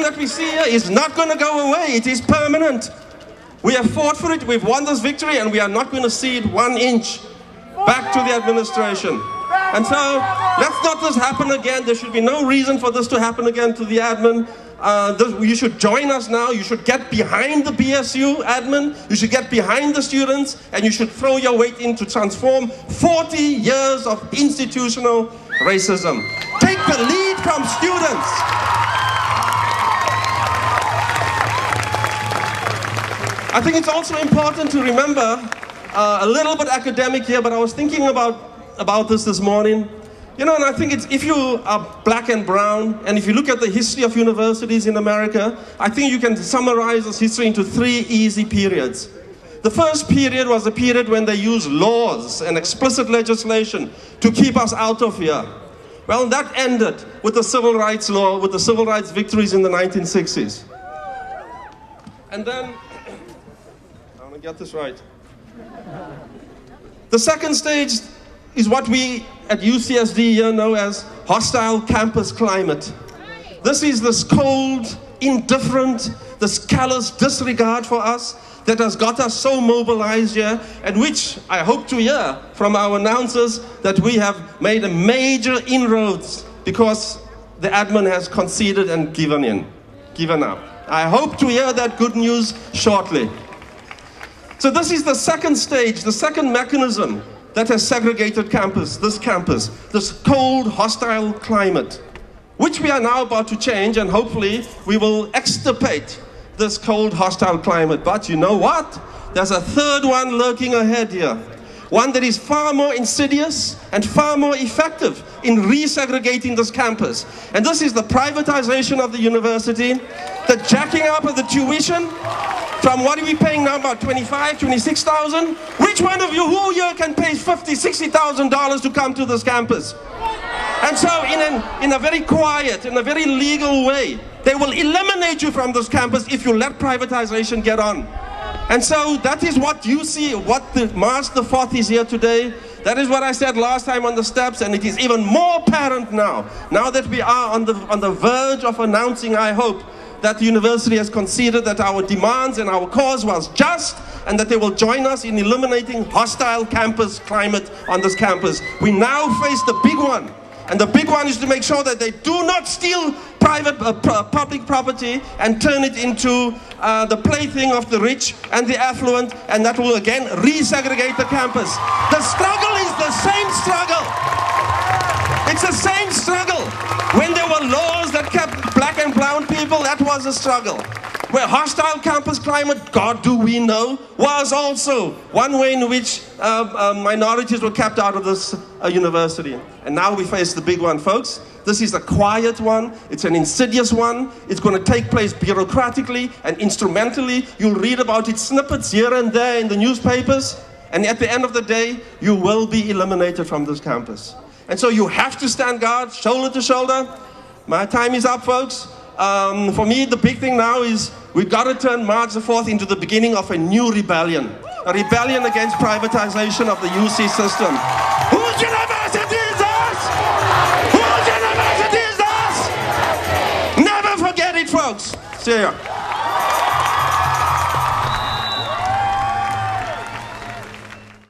that we see here is not going to go away. It is permanent. We have fought for it, we've won this victory, and we are not going to see it 1 inch back to the administration. And so, let's not this happen again. There should be no reason for this to happen again to the admin. You should join us now. You should get behind the BSU admin. You should get behind the students, and you should throw your weight in to transform 40 years of institutional racism. Take the lead from students. I think it's also important to remember, a little bit academic here, but I was thinking about this morning. You know, and I think it's, if you are black and brown, and if you look at the history of universities in America, I think you can summarize this history into 3 easy periods. The first period was a period when they used laws and explicit legislation to keep us out of here. Well, that ended with the civil rights law, with the civil rights victories in the 1960s. And then, I want to get this right. The second stage is what we at UCSD here know as hostile campus climate. This is this cold, indifferent, this callous disregard for us that has got us so mobilized here, and which I hope to hear from our announcers that we have made a major inroads because the admin has conceded and given up. I hope to hear that good news shortly. So this is the second stage, the second mechanism that has segregated this cold, hostile climate, which we are now about to change, and hopefully we will extirpate this cold, hostile climate. But you know what? There's a third one lurking ahead here. One that is far more insidious and far more effective in resegregating this campus. And this is the privatization of the university, the jacking up of the tuition. From what are we paying now, about $25,000, $26,000? Which one of you who here can pay $50,000, $60,000 to come to this campus? And so in a very quiet, in a very legal way, they will eliminate you from this campus if you let privatization get on. And so that is what you see, what the March the 4th is here today. That is what I said last time on the steps, and it is even more apparent now that we are on the verge of announcing, I hope, that the university has conceded that our demands and our cause was just, and that they will join us in eliminating hostile campus climate on this campus. We now face the big one, and the big one is to make sure that they do not steal public property and turn it into the plaything of the rich and the affluent, and that will again resegregate the campus. The struggle is the same struggle. It's the same struggle. When there were laws that kept black and brown people, that was a struggle. Where hostile campus climate, God do we know, was also one way in which minorities were kept out of this university. And now we face the big one, folks. This is a quiet one. It's an insidious one. It's going to take place bureaucratically and instrumentally. You'll read about its snippets here and there in the newspapers. And at the end of the day, you will be eliminated from this campus. And so you have to stand guard, shoulder to shoulder. My time is up, folks. For me, the big thing now is we've got to turn March the 4th into the beginning of a new rebellion. A rebellion against privatization of the UC system. Whose university is us? Whose university is us? Never forget it, folks. See ya.